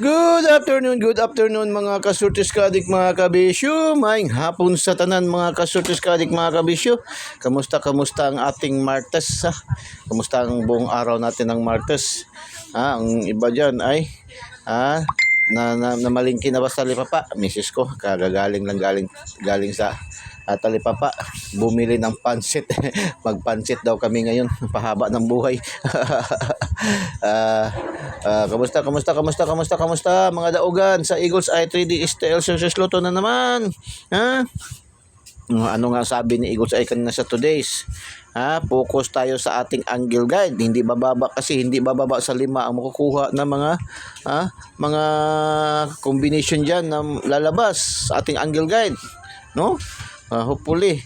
Good afternoon mga kasurtis kadik mga kabisyo. Maayong hapon sa tanan mga kasurtis kadik mga kabisyo. Kamusta ang ating Martes? Kamusta ang buong araw natin ng Martes? Ang iba dyan ay namalingki na ba sa Talipapa? Misis ko, kagagaling lang galing sa Talipapa, bumili ng pansit. Magpansit daw kami ngayon, pahaba ng buhay. Kamusta mga daugan sa Eagles Eye 3D STL Services Lotto na naman. Ano nga sabi ni Eagles Eye kanina sa today's? Focus tayo sa ating angle guide. Hindi bababa sa 5 ang makukuha ng mga combination diyan na lalabas sa ating angle guide, no? Hopefully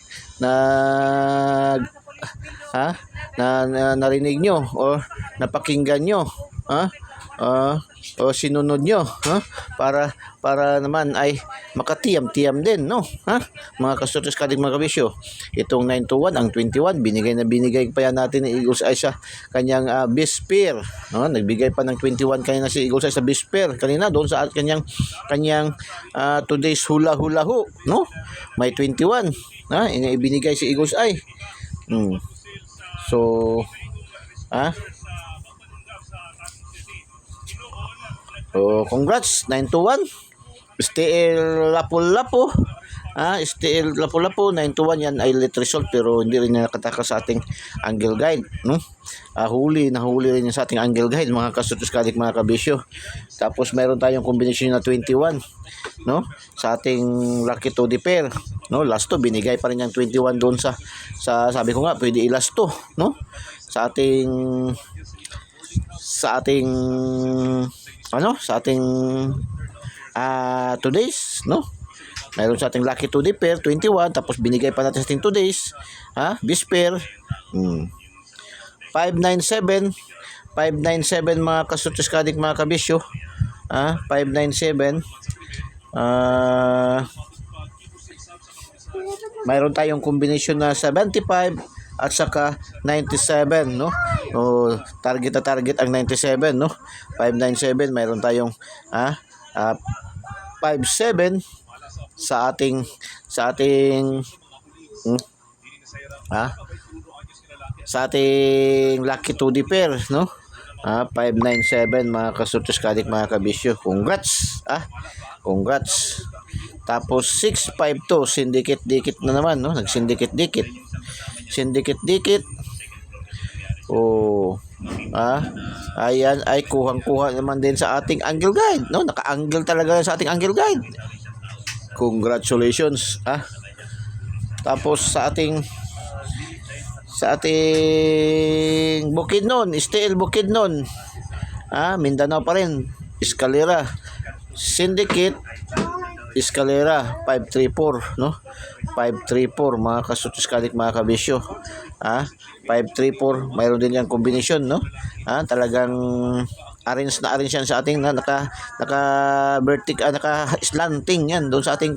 narinig nyo or napakinggan nyo o sinunod nyo para naman ay makatiyam-tiyam din, no? Mga kasurtis kadig mga kabisyo, itong 921 ang 21 binigay pa yan natin ni Eagles Eye sa kanyang Bisper, no? Nagbigay pa ng 21 kanina si Eagles Eye sa Bisper kanina doon sa kanyang today's hula ho, no? May 21 ibinigay si Eagles Eye. So congrats 921 STL Lapu-Lapu. STL Lapu-Lapu 921 yan ay late result pero hindi rin nakataka sa ating angle guide, no? Nahuli rin sa ating angle guide mga kasutos kadik mga kabisyo. Tapos meron tayong combination na 21, no? Sa ating lucky 2D pair, no? Last to binigay pa rin yung 21 doon sa sabi ko nga pwede i-last to, no? Sa ating today's, no? Mayroon sa ating lucky 2D pair 21, tapos binigay pa natin sa ating today's Bisper 597 mga kasutos kadik mga kabisyo. 597 mayroon tayong combination na 75 at saka 97, no? Target ang 97, no? 597 mayroon tayong 57 sa ating lucky 2D pair, no? 597 mga kasurtos kadik mga kabisyo. Congrats. Tapos 652 syndicate na naman, no? Nag-syndicate dikit. Ayan ay kuhang-kuha naman din sa ating angle guide, no? Naka-angle talaga sa ating angle guide. Congratulations. Tapos sa ating Bukidnon, STL Bukidnon, Mindanao pa rin, Escalera Syndicate Escalera 534, no? 534 mga kasutos kadik mga kabisyo. 534 mayroon din yung combination, no? Talagang arrange yan sa ating naka vertical, naka slanting yan doon sa ating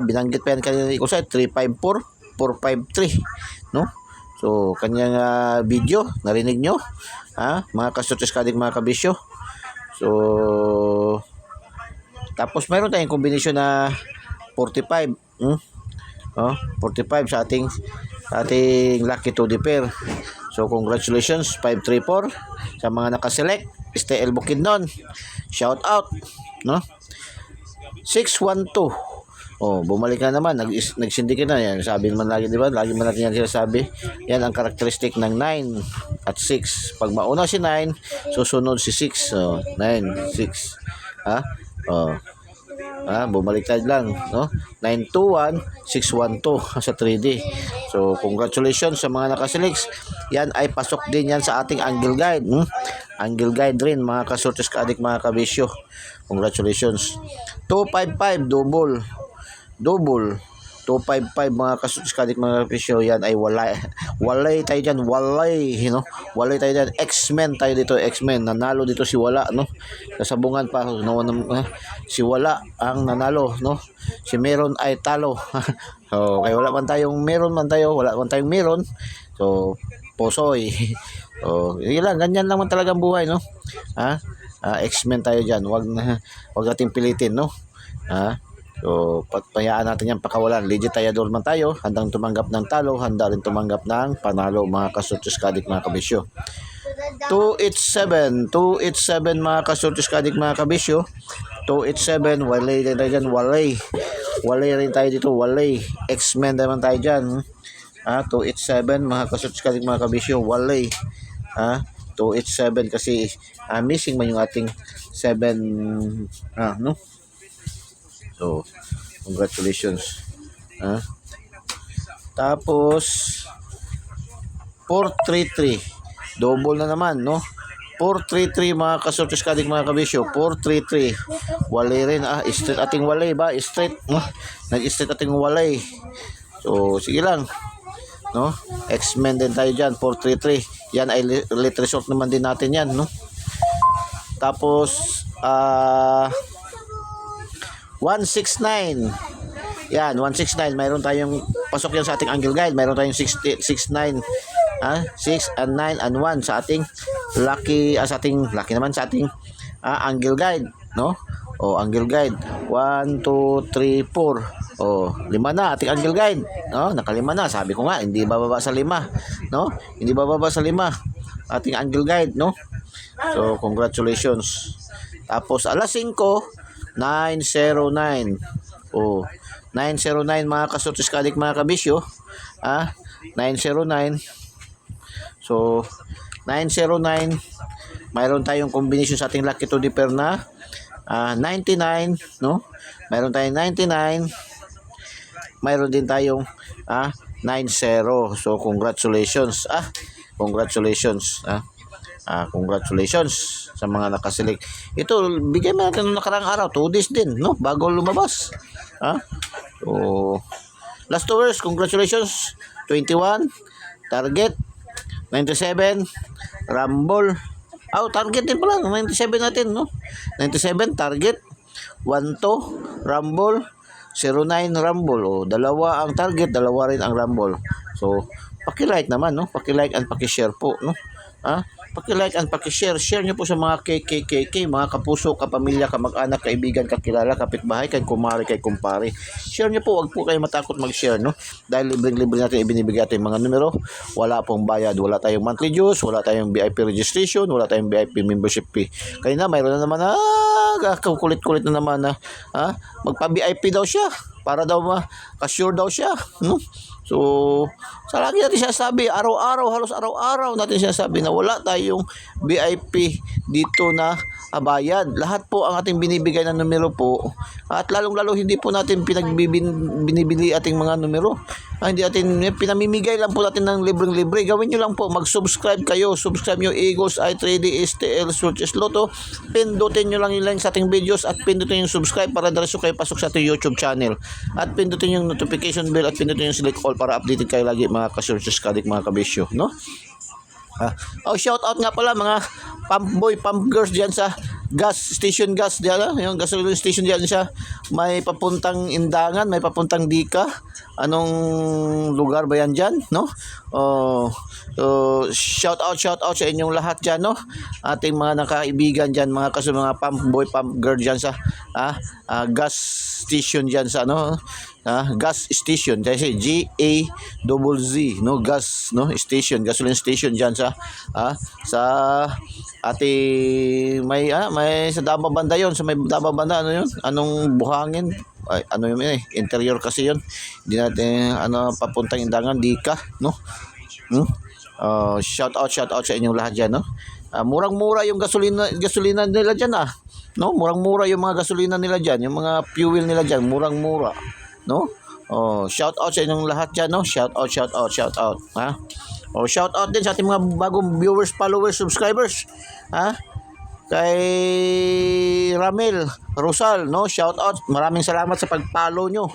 binanggit pa yan kanina ko sa 354 453, no? So kanyang video narinig nyo, mga kasutos kadik mga kabisyo. So tapos mayroon tayong combination na 45, 45 sa ating lucky 2D pair. So congratulations 534 sa mga nakaselect STL Bukidnon, shout out, no? 612 bumalik na naman, nag-syndicate na yan. Sabi naman lagi, di ba? Lagi man natin yan sinasabi. Yan ang karakteristik ng 9 at 6. Pag mauna si 9, susunod si 6. 9, 6. Bumalik tayo lang, no? 921, 612 sa 3D. So congratulations sa mga nakaselect. Yan ay pasok din yan sa ating angle guide, angle guide rin mga kasurtis kadik mga kabisyo. Congratulations. 255 double 255 mga kasutis kadik mga kabisyo. Yan ay walay tayo dyan, no? Walay tayo dyan. X-Men tayo dito, X-Men. Nanalo dito si Wala, no? Kasabungan pa, no? Si Wala ang nanalo, no? Si Meron ay talo. Kaya wala man tayong Meron. So Posoy. Yun lang, ganyan lang man talagang buhay, no? X-Men tayo diyan. Wag nating pilitin, no? So, pagpayaan natin yan pakawalan. Legit tayador man tayo, handang tumanggap ng talo, handa rin tumanggap ng panalo, mga kasurtis kadik, mga kabisyo. 287 mga kasurtis kadik, mga kabisyo. 287, walay din tayo dyan, walay rin tayo dito, walay. X-Men naman tayo dyan. 287 mga kasurtis kadik, mga kabisyo, walay. 287 kasi missing man yung ating 7, no? So, congratulations. Tapos 433. Double na naman, no? 433 mga kasurtis kadik, mga kabisyo. 433. Walay rin. Straight ating walay ba? Straight. Nag-straight ating walay. So, sige lang. No? X-Men din tayo dyan. 433. Yan ay late resort naman din natin yan, no? Tapos 169. Yan, 169. Mayroon tayong pasok yan sa ating angle guide. Mayroon tayong 69. 6 and 9 and 1 sa ating lucky, sa ating lucky naman sa ating angle guide, no? Angle guide. 1, 2, 3, 4. 5 na ating angle guide. No? Nakalima na. Sabi ko nga, hindi bababa sa 5. No? Hindi bababa sa 5 ating angle guide, no? So, congratulations. Tapos, alas 5, 909. 909 mga kasurtis kadik, mga kabisyo. 909. So, 909. Mayroon tayong combination sa ating lucky to the pair na 99, no? Mayroon tayong 99. Mayroon din tayong 90. So, congratulations. Congratulations. Congratulations sa mga nakasilik. Ito, bigay mo natin noong nakarang araw. 2 days din, no? Bago lumabas. So, last hours, congratulations. 21. Target. 97. Rumble. Target din pala. 97 natin, no? 97, target. 12, Rumble. 09, Rumble. Dalawa ang target, dalawa rin ang Rumble. So, paki-like naman, no? Paki-like and paki-share po, no? Paki-like and paki-share. Share nyo po sa mga KKKK, mga kapuso, kapamilya, kamag-anak, kaibigan, kakilala, kapitbahay, kay kumari, kay kumpare. Share nyo po, wag po kayo matakot mag-share, no? Dahil libre-libre natin ibinibigay natin mga numero. Wala pong bayad, wala tayong monthly dues, wala tayong VIP registration, wala tayong VIP membership fee. Kaya na, mayroon na naman kulit-kulit na naman magpa-VIP daw siya para daw ka-sure daw siya, no? So, sa lagi natin sinasabi, halos araw-araw natin sinasabi na wala tayong VIP dito na bayad. Lahat po ang ating binibigay na numero po, at lalong-lalo hindi po natin binibili ating mga numero. Hindi natin pinamimigay lang po natin ng libreng-libre. Gawin nyo lang po, mag-subscribe kayo. Subscribe nyo Eagles, i3D, STL, Searches Lotto. Pindutin nyo lang yung link sa ating videos at pindutin yung subscribe para diretso kayo pasok sa ating YouTube channel. At pindutin yung notification bell at pindutin yung select all para updated kayo lagi, mga ka-searches kadik, mga kabisyo, no? Shout out nga pala mga pump boy, pump girls diyan sa gas station, diyan, yung gasoline station diyan sa may papuntang Indangan, may papuntang Dika. Anong lugar ba yan diyan, no? So shout out sa inyong lahat diyan, no? Ating mga nakaibigan diyan, mga mga pump boy, pump girl diyan sa gas station diyan sa gas station, kasi GAZZ, no? Gas, no? Station, gasoline station diyan sa ating may sa Davao banda yon, sa may Davao banda, yun, anong Buhangin, yun, interior kasi yun, hindi natin papuntang Indangan, Dika, no? Shout out sa inyong lahat diyan, no? Murang-mura yung gasolina nila diyan, no? Murang-mura yung mga gasolina nila diyan, yung mga fuel nila diyan, murang-mura, no? Shout out sa inyong lahat diyan, no? Shout out. Shout out din sa ating mga bagong viewers, followers, subscribers. Kay Ramil Rosal, no? Shout out. Maraming salamat sa pag-follow nyo.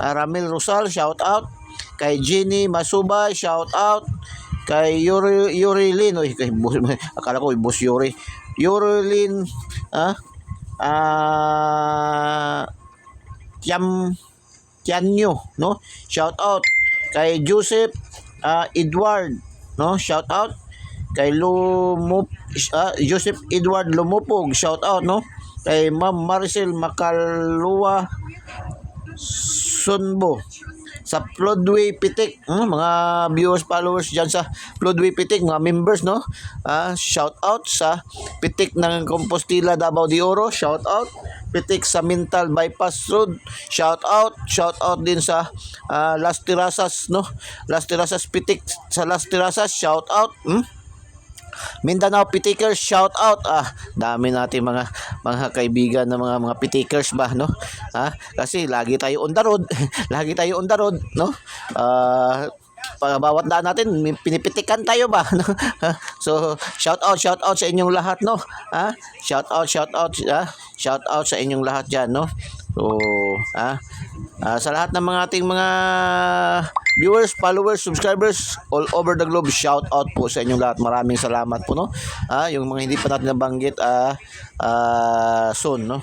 Ramil Rosal, shout out. Kay Jenny Masubay, shout out. Kay Yurilin, akala ko boss Yuri. Yurilin, Tianyo, no? Shout out. Kay Joseph Edward, no? Shout out. Kay Joseph Edward Lumupog, shout out, no? Kay Ma'am Maricel Makalua Sunbo sa Floodway Pitik, mga viewers, followers dyan sa Floodway Pitik, mga members, no? Shout out sa Pitik ng Compostela, Davao de Oro, shout out. Pitik sa Mental Bypass Road, shout out din sa Las Terrazas, no? Las Terrazas Pitik sa Las Terrazas, shout out. Mindanao Pitikers, shout out. Dami natin mga kaibigan na mga Pitikers ba, no? Kasi lagi tayo on the road. Lagi tayo on the road, no? Bawat daan natin pinipitikan tayo ba, no? So shout out sa inyong lahat, no? Shout out sa inyong lahat diyan, no? So sa lahat ng mga ating mga viewers, followers, subscribers all over the globe, shout out po sa inyong lahat. Maraming salamat po, no? Yung mga hindi pa natin nabanggit soon, no?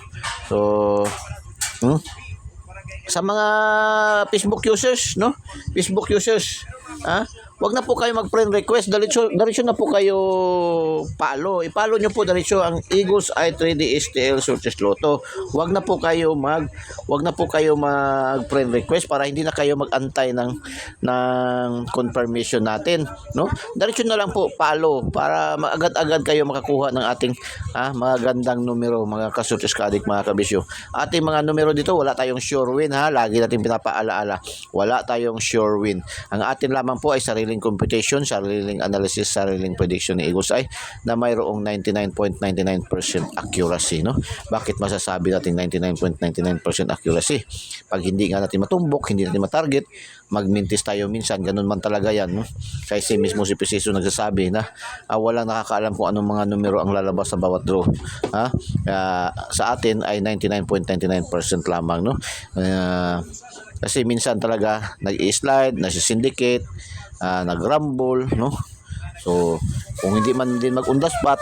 So sa mga Facebook users, no? Facebook users, wag na po kayo mag-friend request, diretso na po kayo i-follow nyo po diretso ang Eagles Eye 3D STL Sortes Lotto. Wag na po kayo mag-friend request para hindi na kayo mag-antay ng confirmation natin, no? Diretso na lang po follow para agad-agad kayo makakuha ng ating magandang numero, mga kasortes ka-adik, mga kabisyo. Ating mga numero dito, wala tayong sure win, lagi natin pinapaalaala, wala tayong sure win. Ang atin lamang po ay sariling computation, sariling analysis, sariling prediction ni Eagles Eye na mayroong 99.99% accuracy, no? Bakit masasabi natin 99.99% accuracy? Pag hindi nga natin matumbok, hindi natin matarget, magmintis tayo minsan, ganun man talaga yan, no? Kasi mismo si Preciso nagsasabi na walang nakakaalam kung anong mga numero ang lalabas sa bawat draw. Sa atin ay 99.99% lamang, no? Kasi minsan talaga nag-i-slide, nasi-syndicate, nag-rumble, no? So kung hindi man din mag-on the spot,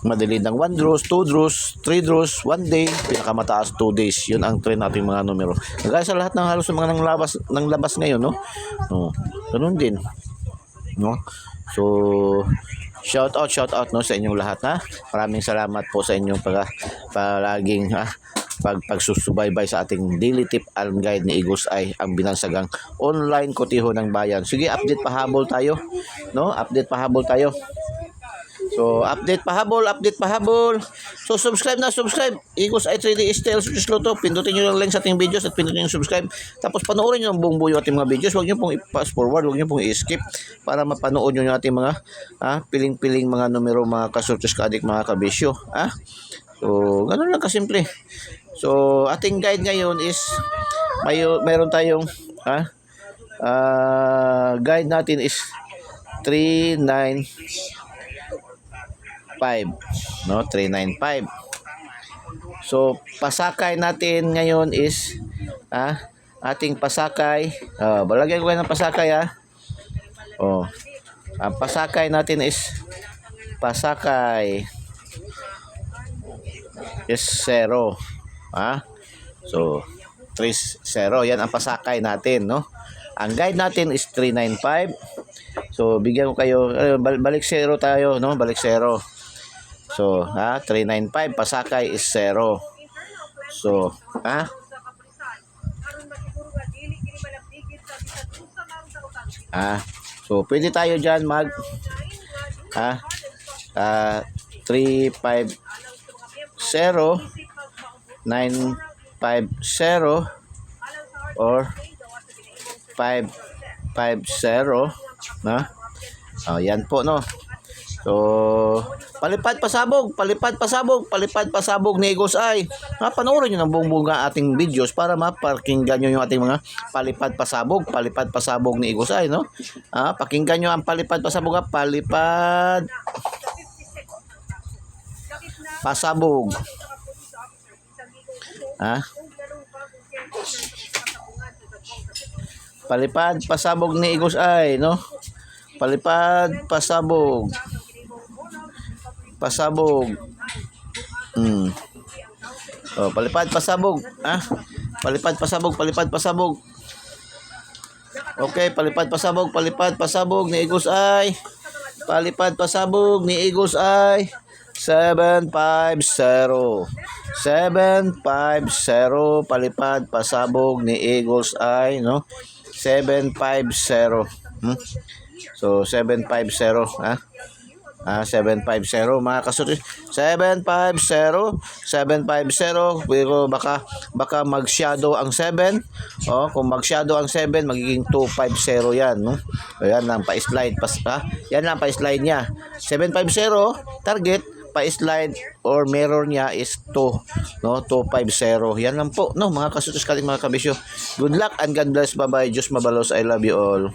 madali ng 1 draws, 2 draws, 3 draws, 1 day, pinakamataas 2 days. Yun ang trend nating mga numero. Kaya sa lahat ng halos ng mga nang labas ngayon, no? Ganun din, no? So shout out, no, sa inyong lahat, Maraming salamat po sa inyong palaging pagsusubaybay sa ating daily tip and guide ni Eagles Eye, ang binansagang online kotiho ng bayan. Sige, update pahabol tayo, no? Update pahabol tayo. So, update pahabol. So, subscribe. Eagles Eye 3D STL Sortes Lotto. Pindutin nyo lang link sa ating videos at pindutin yung subscribe. Tapos, panoorin nyo ang buong buo ating mga videos. Huwag nyo pong i-pass forward. Huwag nyo pong i-skip para mapanood nyo yung ating mga piling-piling mga numero, mga kasortes ka-adik, mga kabisyo. So, ganun lang kasimple. So, ating guide ngayon is mayroon tayong guide natin is 395, no? 395. So, pasakay natin ngayon is ating pasakay. Balagyan ko kayo ng pasakay, ang pasakay natin is pasakay is 0. So 3-0, yan ang pasakay natin, no? Ang guide natin is 395. So bigyan ko kayo, balik 0 tayo, no? Balik 0. So 395, pasakay is 0. So so pwede tayo diyan mag 350, 950 or 550, yan po, no? So palipad pasabog ni Eagles Eye. Panoorin nyo ng buong ating videos para mapakinggan nyo yung ating mga palipad pasabog ni Eagles Eye, no? Pakinggan nyo ang palipad pasabog, palipad pasabog. Palipad pasabog ni Eagles Eye, no? Palipad pasabog. Palipad pasabog, palipad pasabog. Okay, palipad pasabog ni Eagles Eye. Palipad pasabog ni Eagles ay 750. 750 palipad pasabog ni Eagles ay no 750. So 750 ha. 750 mga kasutis. 750 pero baka mag-shadow ang 7. Kung mag-shadow ang 7 magiging 250 yan, no? Ayan lang pa-slide Yan lang pa-slide niya. 750 target pa-slide or mirror niya is 2, no? 250. Yan lang po, no, mga kasutis kaling mga kabisyo. Good luck and God bless. Bye-bye. Diyos mabalos. I love you all.